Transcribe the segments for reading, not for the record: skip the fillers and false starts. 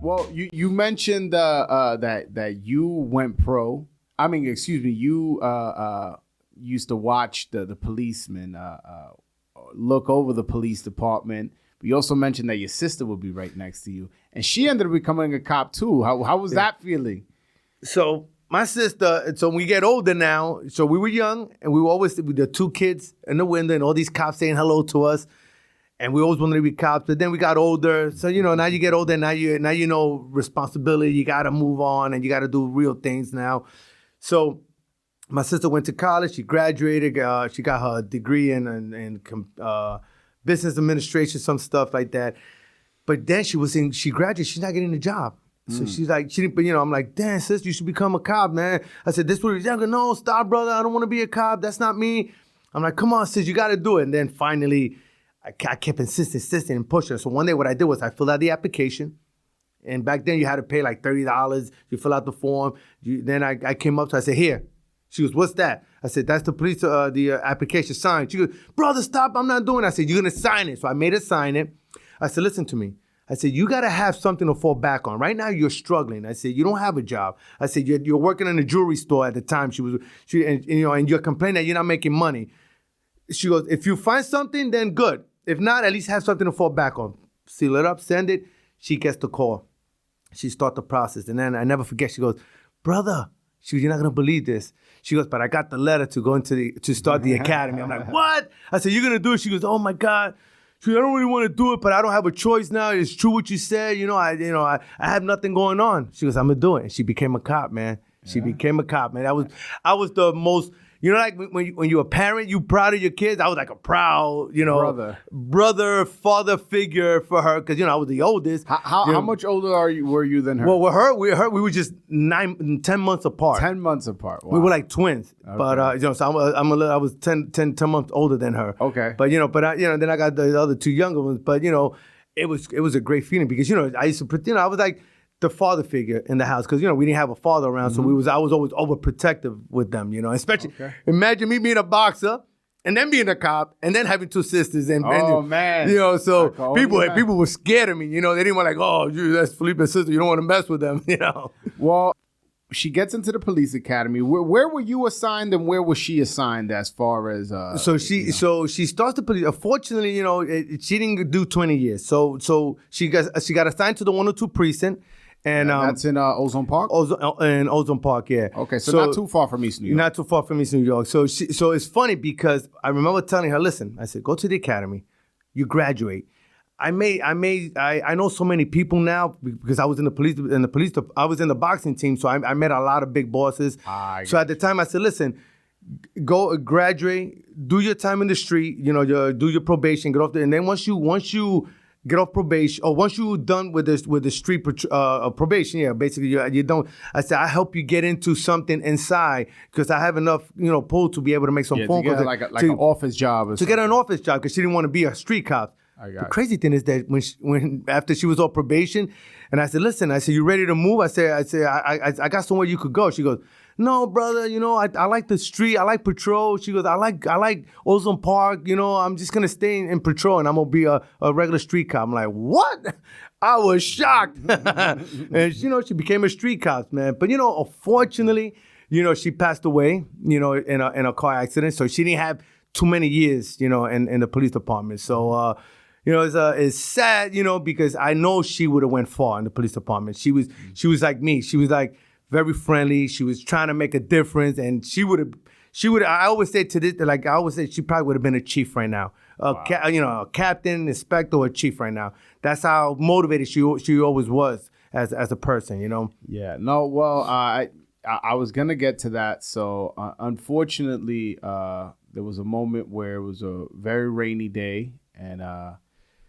Well, you mentioned that you went pro. I mean, excuse me, you used to watch the policemen look over the police department. But you also mentioned that your sister would be right next to you, and she ended up becoming a cop too. How was that feeling? So my sister, so we get older now. So we were young, and we were always with the two kids in the window, and all these cops saying hello to us. And we always wanted to be cops, but then we got older. So, now you get older, now you know responsibility. You got to move on, and you got to do real things now. So my sister went to college. She graduated. She got her degree in business administration, some stuff like that. But then she graduated. She's not getting a job. So she's like, I'm like, damn, sis, you should become a cop, man. I said, this was younger. No, stop, brother. I don't want to be a cop. That's not me. I'm like, come on, sis, you got to do it. And then finally, I kept insisting and pushing. So one day what I did was I filled out the application. And back then you had to pay like $30. You fill out the form. Then I came up to her, I said, here. She goes, what's that? I said, that's the police, the application signed. She goes, brother, stop, I'm not doing it. I said, you're going to sign it. So I made her sign it. I said, listen to me. I said, you got to have something to fall back on. Right now you're struggling. I said, you don't have a job. I said, you're working in a jewelry store at the time. And you're complaining that you're not making money. She goes, if you find something, then good. If not, at least have something to fall back on. Seal it up, send it. She gets the call. She starts the process. And then I never forget, she goes, brother, she goes, you're not going to believe this. She goes, but I got the letter to go to start the academy. I'm like, what? I said, you're going to do it? She goes, oh my God. She goes, I don't really want to do it, but I don't have a choice now. It's true what you said. I have nothing going on. She goes, I'm going to do it. And she became a cop, man. She became a cop, man. I was the most... like when you're a parent, you proud of your kids. I was like a proud, brother, father figure for her because I was the oldest. How much older were you than her? Well, with her, we were just 10 months apart. 10 months apart. Wow. We were like twins, okay. But so I was 10 months older than her. Okay. But then I got the other two younger ones. But it was a great feeling because I used to I was like the father figure in the house because we didn't have a father around, so I was always overprotective with them, especially imagine me being a boxer and then being a cop and then having two sisters and man, so people were scared of me, they didn't want that's Felipe's sister, you don't want to mess with them, Well, she gets into the police academy. Where were you assigned and where was she assigned as far as So she starts the police. Unfortunately, she didn't do 20 years. So she got assigned to the 102 precinct. And that's in Ozone Park? In Ozone Park, yeah. Okay, so not too far from East New York. Not too far from East New York. So it's funny because I remember telling her, listen, I said, go to the academy, you graduate. I know so many people now because I was in the police. I was in the boxing team, so I met a lot of big bosses. So at the time, I said, listen, go graduate, do your time in the street, do your probation, get off there, and then once you get off probation, or once you're done with the street probation, basically you don't. I said I help you get into something inside because I have enough, pull to be able to make some phone calls, like an office job, to get an office job because she didn't want to be a street cop. The crazy thing is that when after she was on probation, and I said, listen, you ready to move? I said I got somewhere you could go. She goes, no, brother, I like the street. I like patrol. She goes, I like Ozone Park. I'm just going to stay in patrol and I'm going to be a regular street cop. I'm like, what? I was shocked. And, she became a street cop, man. But, unfortunately, she passed away, in a car accident. So she didn't have too many years, in the police department. So, it's sad, because I know she would have went far in the police department. She was like me. She was like, very friendly. She was trying to make a difference, and she would. I always say to this, she probably would have been a chief right now, a captain, inspector, or a chief right now. That's how motivated she always was as a person, Yeah. No. Well, I was gonna get to that. So unfortunately, there was a moment where it was a very rainy day, and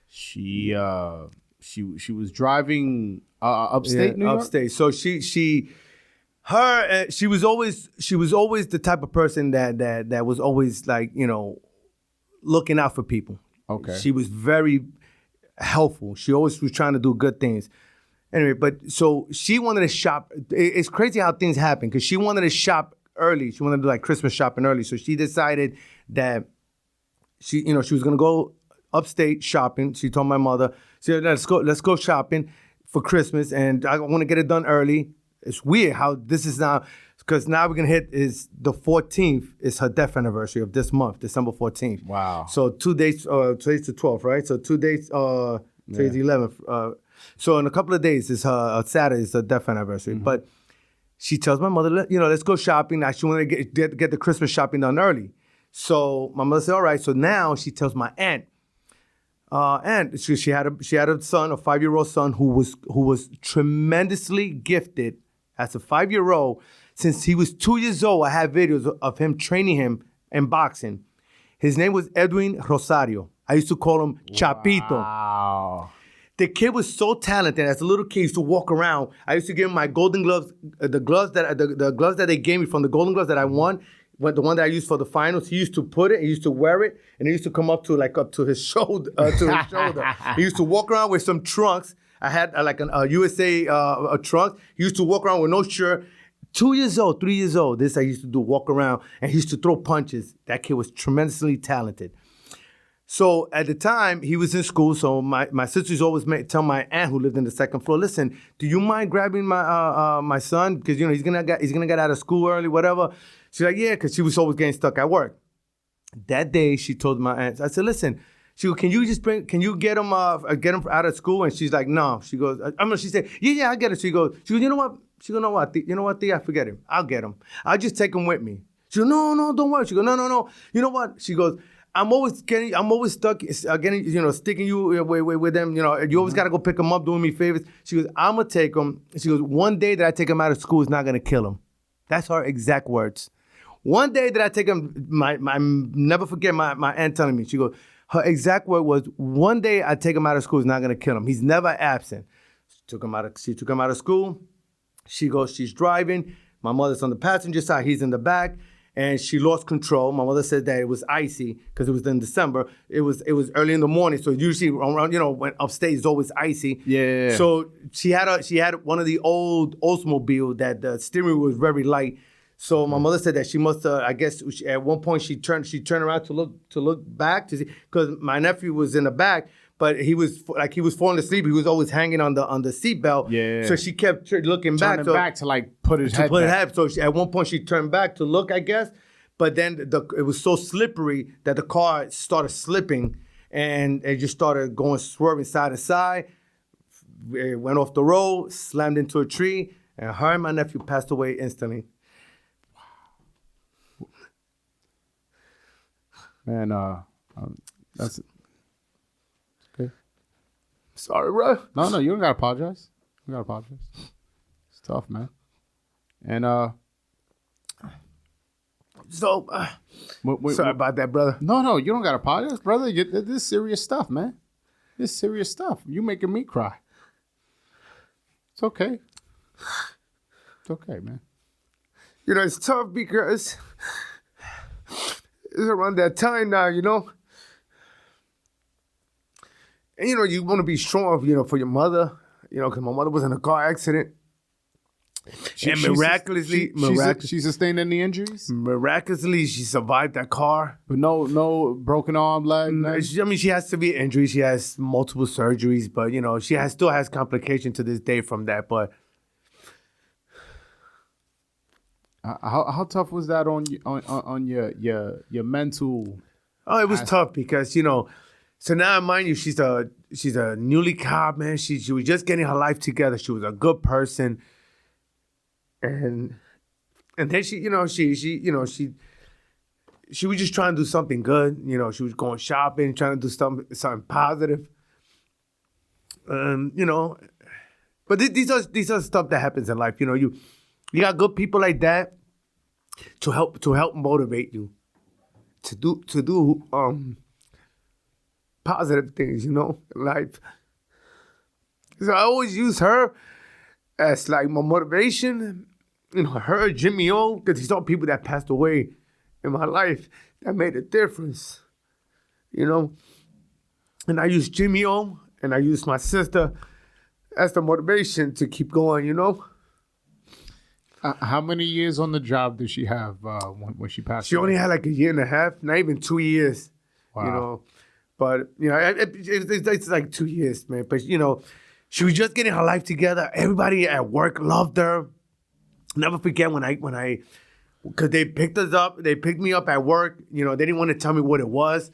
she was driving upstate New York. Upstate. So she was always the type of person that was always like, looking out for people. Okay. She was very helpful. She always was trying to do good things. Anyway, but so she wanted to shop. It's crazy how things happen because she wanted to shop early. She wanted to do like Christmas shopping early. So she decided that she was going to go upstate shopping. She told my mother, she said, let's go shopping. for Christmas, and I want to get it done early. It's weird how this is now, because now we're gonna hit is the 14th is her death anniversary of this month, December 14th. Wow. So 2 days. Today's the 12th, right? So 2 days. Today's the 11th. So in a couple of days, is her Saturday is her death anniversary. Mm-hmm. But she tells my mother, let's go shopping. Now she wanted to get the Christmas shopping done early. So my mother said, all right. So now she tells my aunt. And she had a son, a 5-year-old son who was tremendously gifted as a 5-year-old. Since he was 2 years old, I have videos of him training him in boxing. His name was Edwin Rosario. I used to call him Chapito. Wow. The kid was so talented. As a little kid, he used to walk around. I used to give him my golden gloves, the gloves that they gave me from the Golden Gloves that I won. But the one that I used for the finals, he used to put it, he used to wear it, and he used to come up to his shoulder. He used to walk around with some trunks. I had a USA trunk. He used to walk around with no shirt. 2 years old, 3 years old. This I used to do, walk around, and he used to throw punches. That kid was tremendously talented. So at the time, he was in school, so my sisters always tell my aunt who lived in the second floor, listen, do you mind grabbing my son? Because, he's gonna get out of school early, whatever. She's like, yeah, because she was always getting stuck at work. That day, she told my aunt, I said, listen, she goes, can you get him out of school? And she's like, no. She goes, she said, yeah, I get it. She goes, you know what? She goes, you know what, Thea, forget him. I'll get him. I'll just take him with me. She goes, no, don't worry. She goes, no. You know what? She goes, I'm always stuck sticking you with them. You always got to go pick him up, doing me favors. She goes, I'm going to take him. She goes, one day that I take him out of school is not going to kill him. That's her exact words. One day that I take him, I never forget my aunt telling me, she goes, her exact word was, one day I take him out of school is not going to kill him. He's never absent. She took him out of school. She goes, she's driving. My mother's on the passenger side. He's in the back. And she lost control. My mother said that it was icy because it was in December. It was early in the morning, so usually around when upstate it's always icy. Yeah. So she had one of the old Oldsmobile that the steering wheel was very light. So my mother said that she must I guess at one point she turned around to look back to see, because my nephew was in the back. But he was falling asleep. He was always hanging on the seatbelt. Yeah. So she kept looking back. Turning back to put his head back. So at one point she turned back to look, I guess. But then it was so slippery that the car started slipping, and it just started swerving side to side. It went off the road, slammed into a tree, and her and my nephew passed away instantly. Man, that's okay. Sorry, bro. No, you don't gotta apologize. It's tough, man. And sorry about that, brother. No, you don't gotta apologize, brother. This is serious stuff, man. This is serious stuff. You making me cry. It's okay. It's okay, man. It's tough because it's around that time now, And, you want to be strong, for your mother, because my mother was in a car accident. Miraculously, she sustained any injuries? Miraculously, she survived that car. But no broken arm, leg? She has severe injuries. She has multiple surgeries, but, she still has complications to this day from that. But how tough was that on your mental? Oh, it was tough because, so now, mind you, she's a newly cop, man. She was just getting her life together. She was a good person, and then she was just trying to do something good. She was going shopping, trying to do something positive. But these are stuff that happens in life. You got good people like that to help motivate you to do positive things, in life. So I always use her as like my motivation. Her, Jimmy O, because these are people that passed away in my life that made a difference. And I use Jimmy O and I use my sister as the motivation to keep going, How many years on the job did she have when she passed She away? only had like a year and a half, not even 2 years, Wow. But, it's like 2 years, man. But, she was just getting her life together. Everybody at work loved her. Never forget when because they picked me up at work. You know, they didn't want to tell me what it was.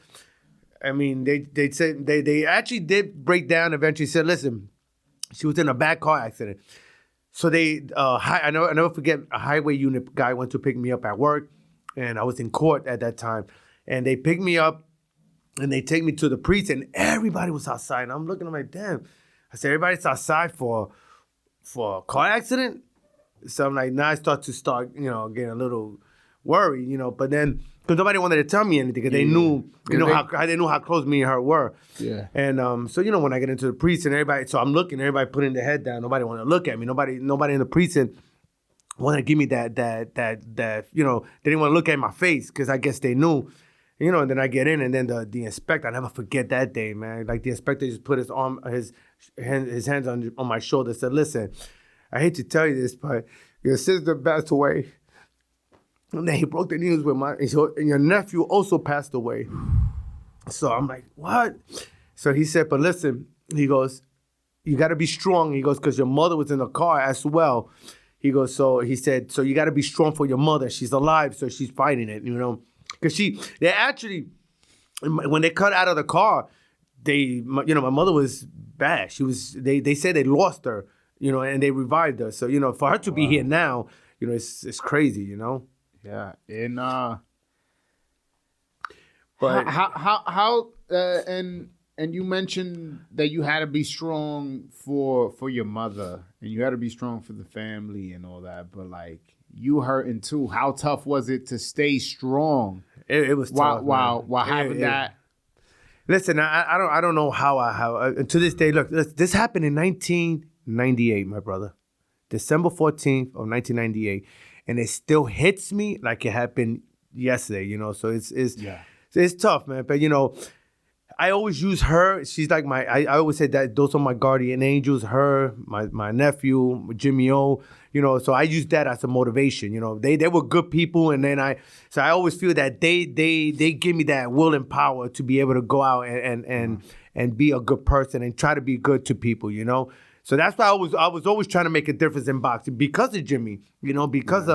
I mean, they said they actually did break down. Eventually, said, "Listen, she was in a bad car accident." So I never forget, a highway unit guy went to pick me up at work, and I was in court at that time. And they picked me up, and they take me to the precinct, and everybody was outside. And I'm looking, I'm like, damn. I said, everybody's outside for a car accident? So I'm like, now I start, getting a little worried, But then, because nobody wanted to tell me anything, because they knew, they knew how close me and her were. Yeah. And so, when I get into the precinct, so I'm looking, everybody putting their head down. Nobody wanted to look at me. Nobody in the precinct wanted to give me that, they didn't want to look at my face, because I guess they knew. And then I get in, and then the inspector, I never forget that day, man. Like, the inspector just put his hands on my shoulder, said, listen, I hate to tell you this, but your sister passed away. And then he broke the news with and your nephew also passed away. So I'm like, what? So he said, but listen, he goes, you got to be strong. He goes, because your mother was in the car as well. He goes, so he said, so you got to be strong for your mother. She's alive, so she's fighting it, Because they actually, when they cut out of the car, my mother was bad. They said they lost her, and they revived her. So, for her to be here now, it's crazy, Yeah. And but how and you mentioned that you had to be strong for your mother, and you had to be strong for the family and all that, but like, you hurting too. How tough was it to stay strong? It was tough. While having that. Listen, I don't know how to this day. Look, this happened in 1998, my brother, December 14th of 1998, and it still hits me like it happened yesterday. So it's tough, man. But I always use her. She's like I always say that those are my guardian angels. Her, my nephew, Jimmy O. So I use that as a motivation. They were good people, and then I always feel that they give me that will and power to be able to go out and be a good person and try to be good to people. So that's why I was always trying to make a difference in boxing because of Jimmy. Because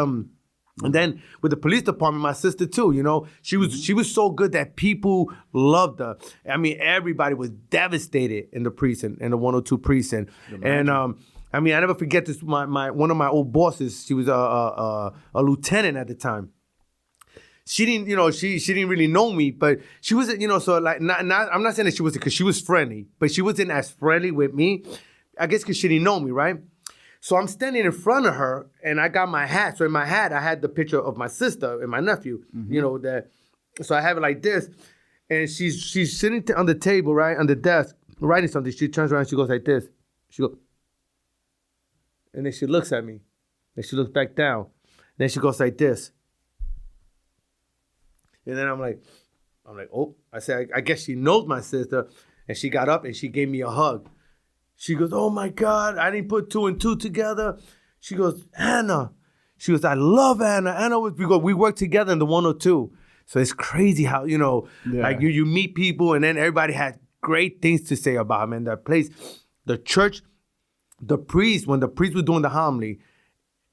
And then with the police department, my sister too, she was so good that people loved her. I mean, everybody was devastated in the precinct, in the 102 precinct. And I never forget this. One of my old bosses, she was a lieutenant at the time. She didn't, she didn't really know me, but she wasn't, so like, I'm not saying that she wasn't, because she was friendly, but she wasn't as friendly with me. I guess because she didn't know me, right? So I'm standing in front of her, and I got my hat. So in my hat, I had the picture of my sister and my nephew. So I have it like this, and she's sitting on the table, right, on the desk, writing something. She turns around, she goes like this. She goes, and then she looks at me. Then she looks back down. Then she goes like this. And then I'm like, oh. I said, I guess she knows my sister. And she got up and she gave me a hug. She goes, oh my God, I didn't put two and two together. She goes, Anna. She goes, I love Anna. Anna was, we worked together in the 102. So it's crazy how, like you meet people, and then everybody had great things to say about him. And that place, the church, the priest, when the priest was doing the homily,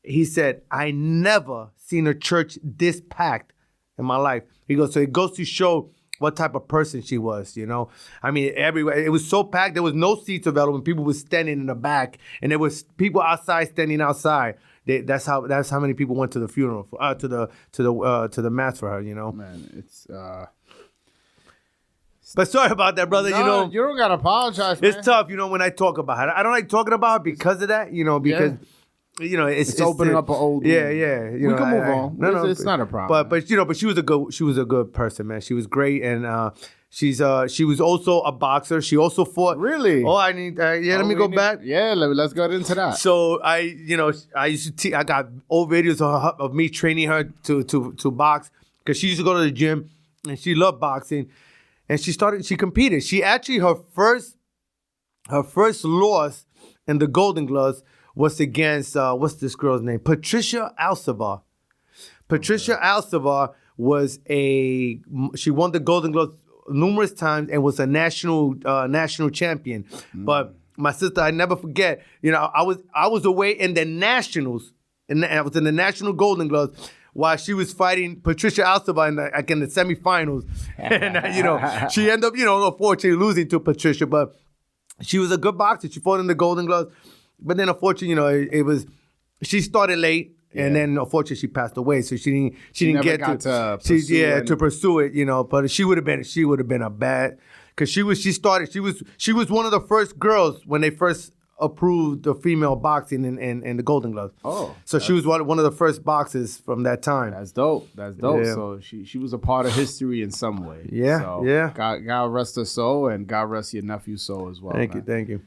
he said, I never seen a church this packed in my life. He goes, so it goes to show what type of person she was, everywhere. It was so packed, there was no seats available. People were standing in the back, and there was people outside standing outside. That's how many people went to the funeral, to the mass for her, Man, it's But sorry about that, brother. No, you don't gotta apologize, man. It's tough, when I talk about it. I don't like talking about it because of that, because it's opening up an old. Yeah. We can move on. No, it's not a problem. But she was a good person, man. She was great, and she was also a boxer. She also fought. Really? Oh, I need. Let me go back. Yeah, let's go into that. So I used to. I got old videos of me training her to box, because she used to go to the gym and she loved boxing, and she competed. She actually her first loss in the Golden Gloves was against, what's this girl's name? Patricia Alcivar. Patricia Alcivar she won the Golden Gloves numerous times and was a national champion. But my sister, I never forget. I was away in the Nationals, and I was in the National Golden Gloves while she was fighting Patricia Alceva in the semifinals. And she ended up, unfortunately losing to Patricia, but she was a good boxer. She fought in the Golden Gloves, but then unfortunately, it was she started late. Yeah. And then, unfortunately, she passed away, so she didn't get to pursue it. But she would have been a bad, because she was one of the first girls when they first approved the female boxing in the Golden Gloves. Oh, so she was one of the first boxers from that time. That's dope. Yeah. So she was a part of history in some way. Yeah, so God rest her soul, and God rest your nephew's soul as well. Thank you.